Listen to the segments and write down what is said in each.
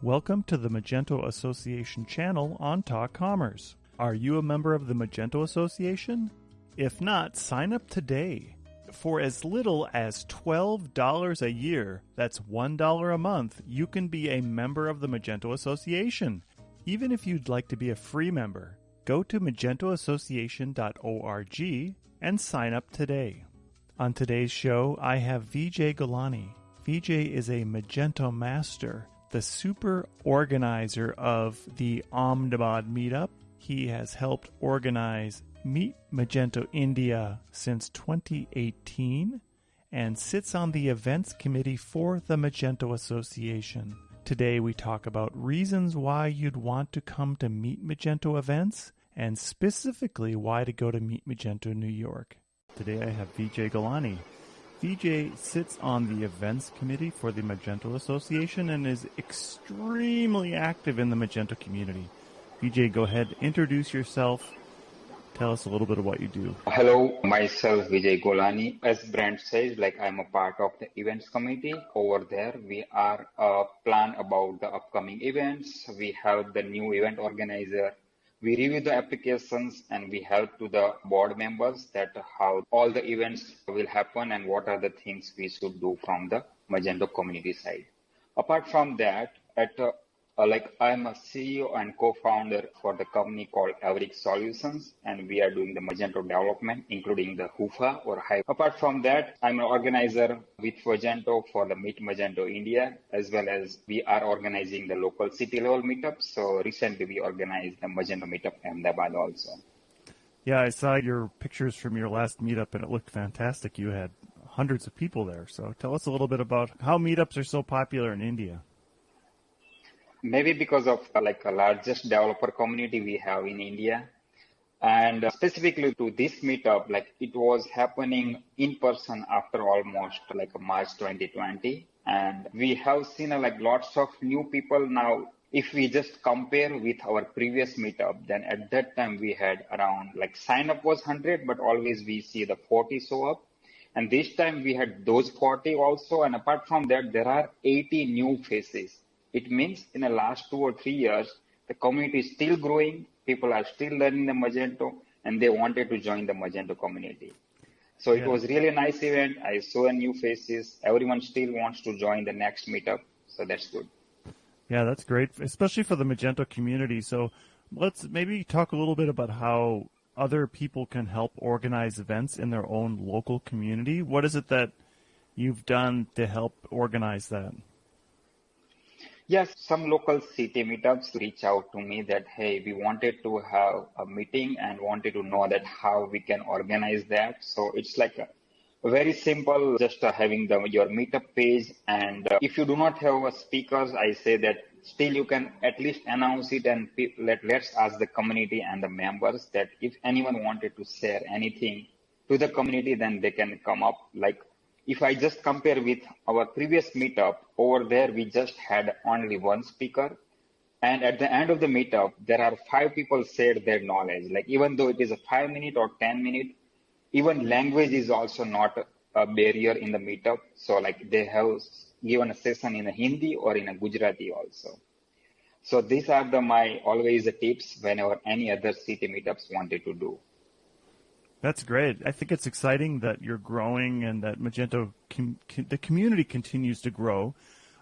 Welcome to the Magento Association channel on Talk Commerce. Are you a member of the Magento Association? If not, sign up today. For as little as $12 a year, that's $1 a month, you can be a member of the Magento Association. Even if you'd like to be a free member, go to magentoassociation.org and sign up today. On today's show, I have Vijay Golani. Vijay is a Magento master, the super organizer of the Ahmedabad meetup. He has helped organize Meet Magento India since 2018 and sits on the events committee for the Magento Association. Today we talk about reasons why you'd want to come to Meet Magento events and specifically why to go to Meet Magento New York. Today I have Vijay Golani. Vijay sits on the events committee for the Magento Association and is extremely active in the Magento community. Vijay, go ahead, introduce yourself. Tell us a little bit of what you do. Hello, myself Vijay Golani. As Brent says, I'm a part of the events committee. Over there, we are plan about the upcoming events. We help the new event organizer. We review the applications and we help to the board members that how all the events will happen and what are the things we should do from the Magento community side. Apart from that, I'm a CEO and co-founder for the company called Averic Solutions, and we are doing the Magento development, including the Hoofa or Hive. Apart from that, I'm an organizer with Magento for the Meet Magento India, as well as we are organizing the local city level meetups. So recently we organized the Magento meetup Ahmedabad also. Yeah, I saw your pictures from your last meetup and it looked fantastic. You had hundreds of people there. So tell us a little bit about how meetups are so popular in India. Maybe because of a largest developer community we have in India. And specifically to this meetup, it was happening in person after almost March 2020. And we have seen lots of new people now. If we just compare with our previous meetup, then at that time we had around sign up was 100, but always we see the 40 show up. And this time we had those 40 also. And apart from that, there are 80 new faces. It means in the last 2 or 3 years, the community is still growing, people are still learning the Magento, and they wanted to join the Magento community. So It was really a nice event. I saw new faces. Everyone still wants to join the next meetup, so that's good. Yeah, that's great, especially for the Magento community. So let's maybe talk a little bit about how other people can help organize events in their own local community. What is it that you've done to help organize that? Yes, some local city meetups reach out to me that, hey, we wanted to have a meeting and wanted to know that how we can organize that. So it's a very simple, just having your meetup page. And if you do not have a speakers, I say that still you can at least announce it and let's ask the community and the members that if anyone wanted to share anything to the community, then they can come up. If I just compare with our previous meetup, over there we just had only one speaker. And at the end of the meetup, there are 5 people shared their knowledge. Even though it is a 5-minute or 10-minute, even language is also not a barrier in the meetup. So they have given a session in a Hindi or in a Gujarati also. So these are my always the tips whenever any other city meetups wanted to do. That's great. I think it's exciting that you're growing and that Magento, the community continues to grow.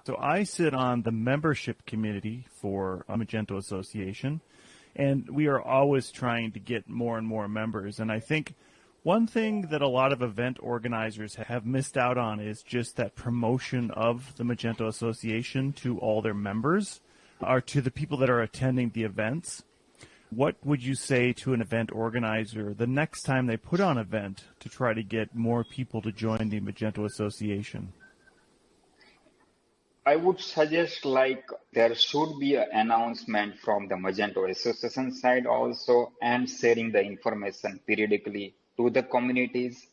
So I sit on the membership committee for Magento Association, and we are always trying to get more and more members. And I think one thing that a lot of event organizers have missed out on is just that promotion of the Magento Association to all their members or to the people that are attending the events. What would you say to an event organizer the next time they put on an event to try to get more people to join the Magento Association? I would suggest there should be an announcement from the Magento Association side also and sharing the information periodically to the communities.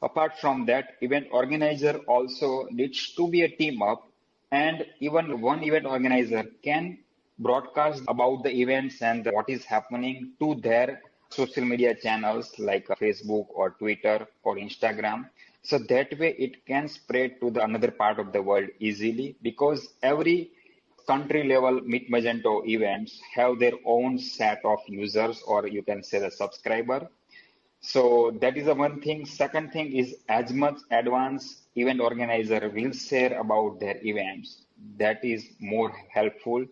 Apart from that, event organizer also needs to be a team up, and even one event organizer can broadcast about the events and what is happening to their social media channels like Facebook or Twitter or Instagram. So that way it can spread to the another part of the world easily, because every country level Meet Magento events have their own set of users, or you can say the subscriber. So that is the one thing. Second thing is, as much advanced event organizer will share about their events, that is more helpful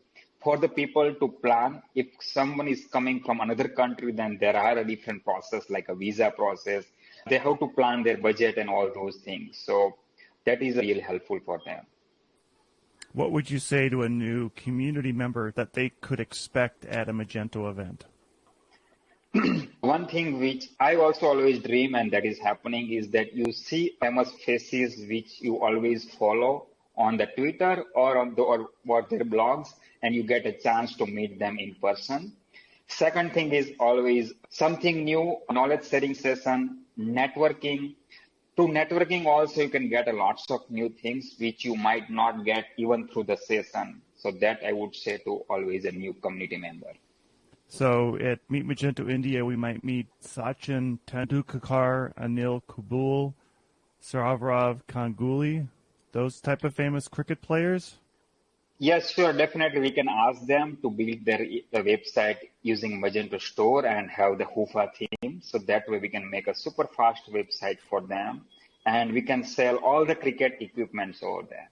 for the people to plan. If someone is coming from another country, then there are a different process like a visa process. They have to plan their budget and all those things. So that is really helpful for them. What would you say to a new community member that they could expect at a Magento event? One thing which I also always dream, and that is happening, is that you see famous faces which you always follow on the Twitter or on or their blogs, and you get a chance to meet them in person. Second thing is always something new, knowledge sharing session, networking. To networking also, you can get a lots of new things which you might not get even through the session. So that I would say to always a new community member. So at Meet Magento India, we might meet Sachin Tendulkar, Anil Kubul, Saurav Ganguly, those type of famous cricket players? Yes, sure. Definitely, we can ask them to build their website using Magento Store and have the Hoofa theme. So that way we can make a super fast website for them, and we can sell all the cricket equipments over there.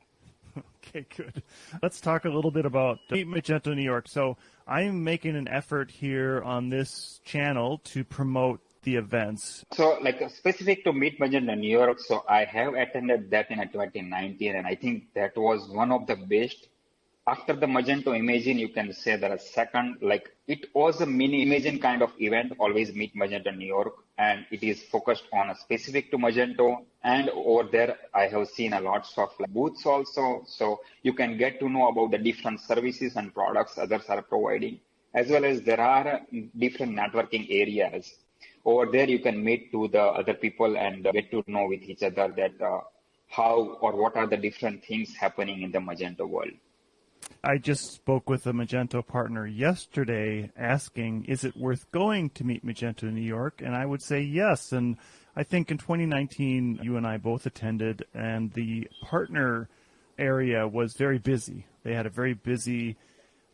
Okay, good. Let's talk a little bit about Meet Magento New York. So I'm making an effort here on this channel to promote the events. So like specific to Meet Magento New York, so I have attended that in 2019, and I think that was one of the best. After the Magento Imagine, you can say that a second, like it was a mini Imagine kind of event, always Meet Magento New York, and it is focused on a specific to Magento. And over there, I have seen a lots of booths also. So you can get to know about the different services and products others are providing, as well as there are different networking areas. Over there, you can meet to the other people and get to know with each other that how or what are the different things happening in the Magento world. I just spoke with a Magento partner yesterday asking, is it worth going to Meet Magento New York? And I would say yes. And I think in 2019, you and I both attended, and the partner area was very busy. They had a very busy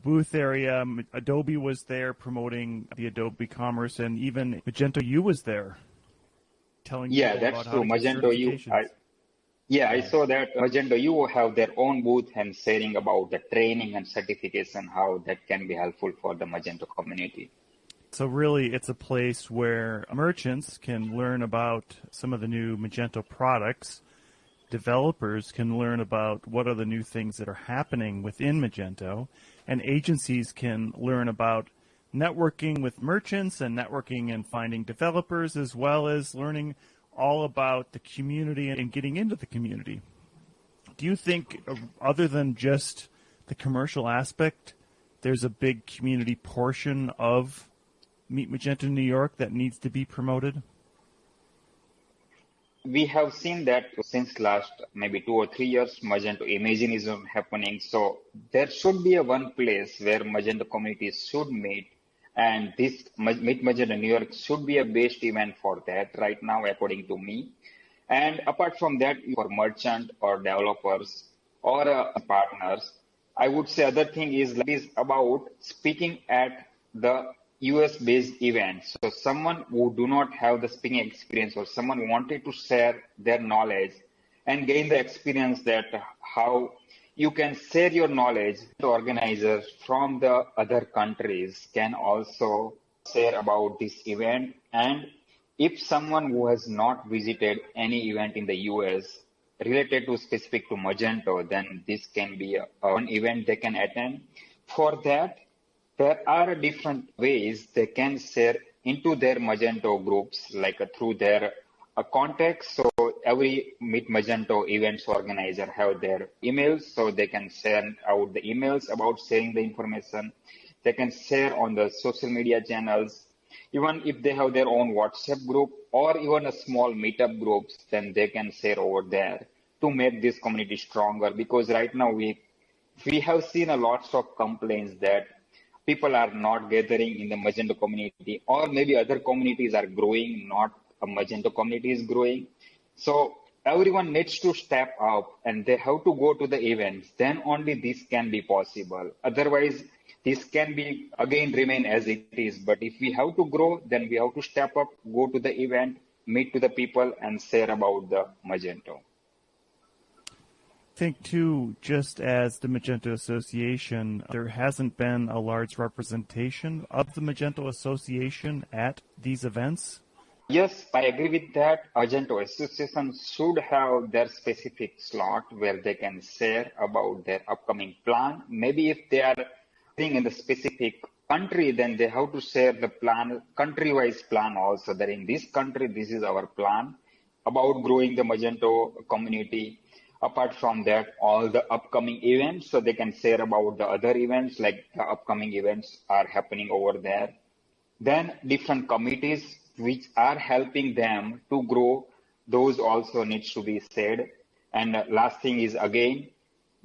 booth area. Adobe was there promoting the Adobe Commerce, and even Magento U was there telling people about how to get certifications. I saw that Magento U have their own booth and sharing about the training and certification, how that can be helpful for the Magento community. So really, it's a place where merchants can learn about some of the new Magento products. Developers can learn about what are the new things that are happening within Magento. And agencies can learn about networking with merchants and networking and finding developers, as well as learning all about the community and getting into the community. Do you think, other than just the commercial aspect, there's a big community portion of Meet Magento New York that needs to be promoted? We have seen that since last maybe 2 or 3 years, Magento Imagine is happening. So there should be a one place where Magento communities should meet. And this Meet Magento New York should be a best event for that right now, according to me. And apart from that, for merchant or developers or partners, I would say other thing is about speaking at the US-based events. So someone who do not have the speaking experience, or someone wanted to share their knowledge and gain the experience that how you can share your knowledge to organizers from the other countries can also share about this event. And if someone who has not visited any event in the US related to specific to Magento, then this can be an event they can attend. For that, there are different ways they can share into their Magento groups, like through their contacts. So every Meet Magento events organizer have their emails, so they can send out the emails about sharing the information. They can share on the social media channels. Even if they have their own WhatsApp group or even a small meetup groups, then they can share over there to make this community stronger. Because right now we have seen a lots of complaints that people are not gathering in the Magento community, or maybe other communities are growing, not a Magento community is growing. So everyone needs to step up and they have to go to the events. Then only this can be possible. Otherwise, this can be again remain as it is. But if we have to grow, then we have to step up, go to the event, meet to the people and share about the Magento. I think, too, just as the Magento Association, there hasn't been a large representation of the Magento Association at these events. Yes, I agree with that. Magento Association should have their specific slot where they can share about their upcoming plan. Maybe if they are in the specific country, then they have to share the plan, country-wise plan also, that in this country, this is our plan about growing the Magento community. Apart from that, all the upcoming events, so they can share about the other events, like the upcoming events are happening over there. Then different committees which are helping them to grow, those also needs to be said. And last thing is, again,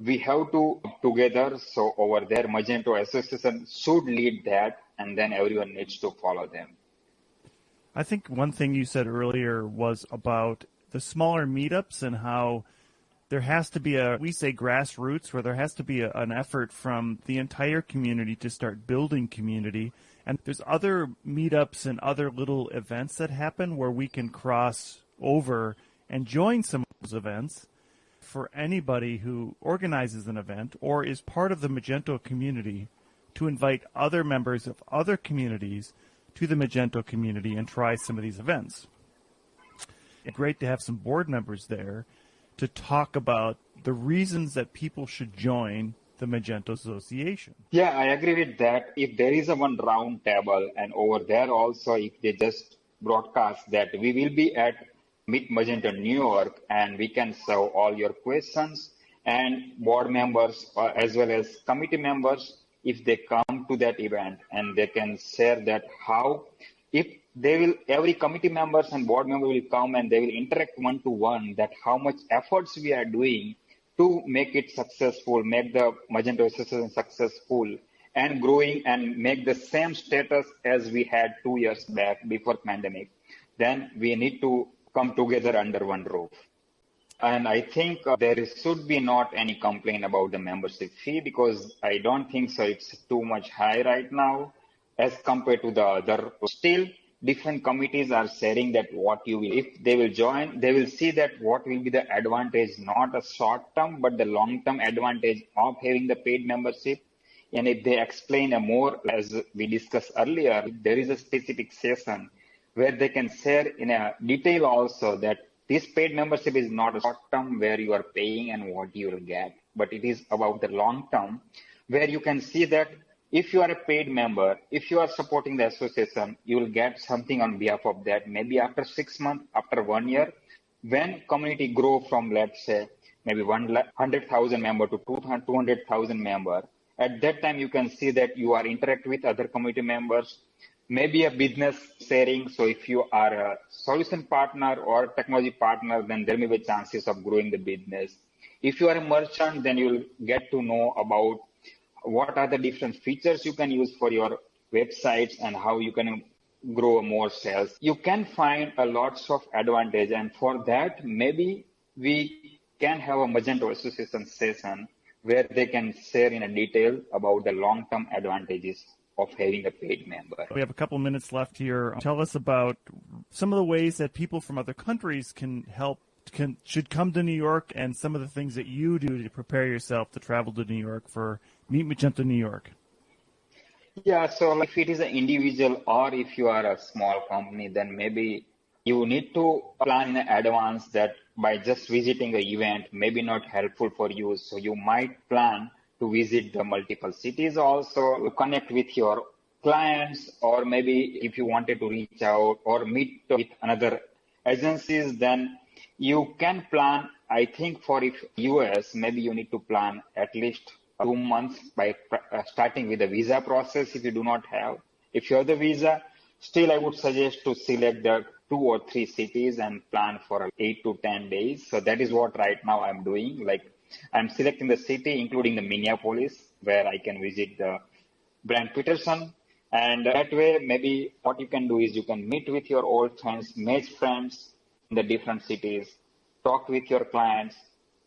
we have to together, so over there, Magento Association should lead that, and then everyone needs to follow them. I think one thing you said earlier was about the smaller meetups and how there has to be we say grassroots, where there has to be an effort from the entire community to start building community. And there's other meetups and other little events that happen where we can cross over and join some of those events. For anybody who organizes an event or is part of the Magento community, to invite other members of other communities to the Magento community and try some of these events. It's great to have some board members there to talk about the reasons that people should join the Magento Association. Yeah, I agree with that. If there is a one round table, and over there also, if they just broadcast that we will be at Meet Magento New York and we can serve all your questions, and board members as well as committee members, if they come to that event and they can share that how, if they will, every committee members and board member will come and they will interact one-to-one, that how much efforts we are doing to make it successful, make the Magento Association successful and growing and make the same status as we had 2 years back before pandemic, then we need to come together under one roof. And I think there should be not any complaint about the membership fee, because I don't think so it's too much high right now as compared to the other. Still, different committees are sharing that what you will, if they will join, they will see that what will be the advantage, not a short term, but the long term advantage of having the paid membership. And if they explain a more, as we discussed earlier, there is a specific session where they can share in a detail also that this paid membership is not a short term where you are paying and what you will get, but it is about the long term where you can see that if you are a paid member, if you are supporting the association, you will get something on behalf of that. Maybe after 6 months, after 1 year, when community grow from, let's say, maybe 100,000 member to 200,000 member, at that time you can see that you are interact with other community members, maybe a business sharing. So if you are a solution partner or technology partner, then there may be chances of growing the business. If you are a merchant, then you will get to know about what are the different features you can use for your websites and how you can grow more sales. You can find a lots of advantage, and for that, maybe we can have a Magento Association session where they can share in a detail about the long-term advantages of having a paid member. We have a couple minutes left here. Tell us about some of the ways that people from other countries should come to New York, and some of the things that you do to prepare yourself to travel to New York for Meet Magento New York. Yeah, so if it is an individual or if you are a small company, then maybe you need to plan in advance that by just visiting an event maybe not helpful for you. So you might plan to visit the multiple cities also, connect with your clients, or maybe if you wanted to reach out or meet with another agencies, then you can plan. I think for if US, maybe you need to plan at least 2 months by starting with the visa process if you do not have. If you have the visa, still I would suggest to select the 2 or 3 cities and plan for 8 to 10 days. So that is what right now I'm doing. Like I'm selecting the city, including the Minneapolis, where I can visit the Brand Peterson. And that way, maybe what you can do is you can meet with your old friends, match friends in the different cities, talk with your clients.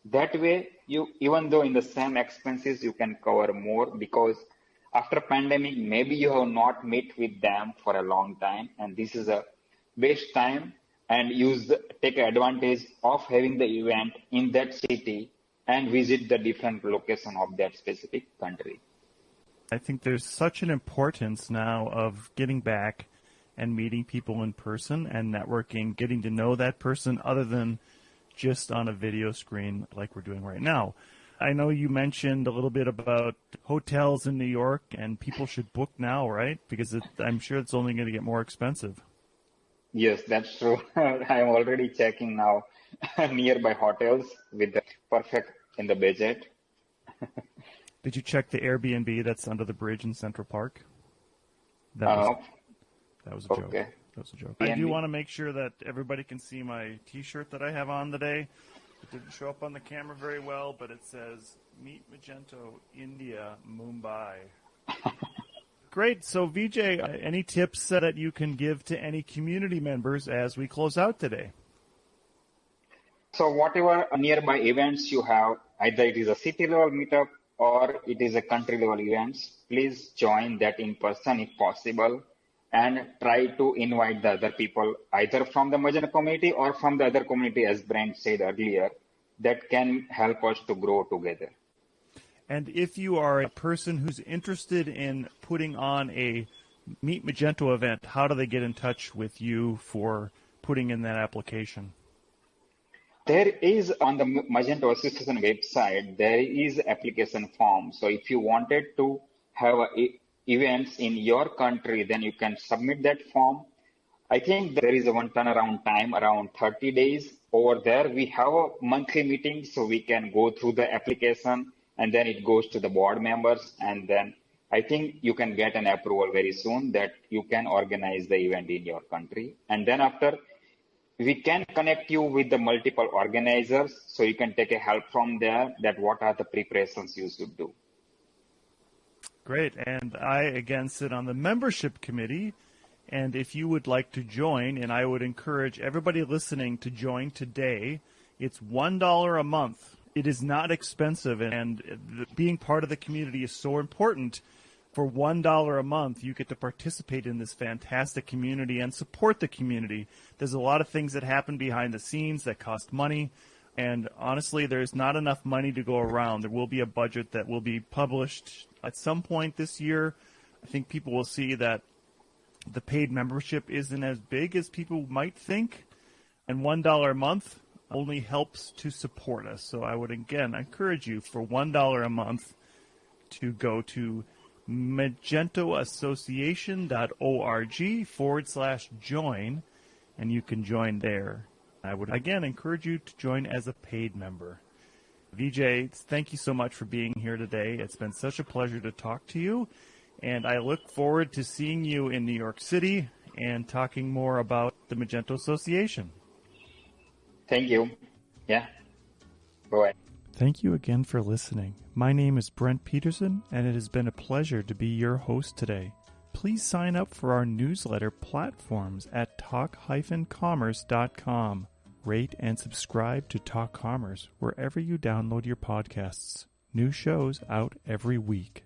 That way, you, even though in the same expenses, you can cover more, because after pandemic, maybe you have not met with them for a long time, and this is a waste time, and take advantage of having the event in that city and visit the different location of that specific country. I think there's such an importance now of getting back and meeting people in person and networking, getting to know that person other than just on a video screen like we're doing right now. I know you mentioned a little bit about hotels in New York, and people should book now, right? Because I'm sure it's only going to get more expensive. Yes, that's true. I'm already checking now nearby hotels with the perfect in the budget. Did you check the Airbnb that's under the bridge in Central Park? That was a joke. Okay. That was a joke. I do want to make sure that everybody can see my T-shirt that I have on today. It didn't show up on the camera very well, but it says Meet Magento, India, Mumbai. Great. So, Vijay, any tips that you can give to any community members as we close out today? So whatever nearby events you have, either it is a city level meetup or it is a country level events, please join that in person if possible, and try to invite the other people either from the Magento community or from the other community, as Brent said earlier, that can help us to grow together. And if you are a person who's interested in putting on a Meet Magento event, how do they get in touch with you for putting in that application? There is on the Magento Association website, there is application form. So if you wanted to have events in your country, then you can submit that form. I think there is a one turnaround time around 30 days. Over there, we have a monthly meeting, so we can go through the application, and then it goes to the board members. And then I think you can get an approval very soon that you can organize the event in your country. And then after, we can connect you with the multiple organizers, so you can take a help from there that what are the preparations you should do. Great. And I, again, sit on the membership committee. And if you would like to join, and I would encourage everybody listening to join today, it's $1 a month. It is not expensive, and being part of the community is so important. For $1 a month, you get to participate in this fantastic community and support the community. There's a lot of things that happen behind the scenes that cost money, and honestly, there's not enough money to go around. There will be a budget that will be published at some point this year. I think people will see that the paid membership isn't as big as people might think, and $1 a month only helps to support us. So I would, again, encourage you for $1 a month to go to magentoassociation.org/join, and you can join there. I would, again, encourage you to join as a paid member. Vijay, thank you so much for being here today. It's been such a pleasure to talk to you, and I look forward to seeing you in New York City and talking more about the Magento Association. Thank you. Yeah. Bye. Thank you again for listening. My name is Brent Peterson, and it has been a pleasure to be your host today. Please sign up for our newsletter platforms at talk-commerce.com. Rate and subscribe to Talk Commerce wherever you download your podcasts. New shows out every week.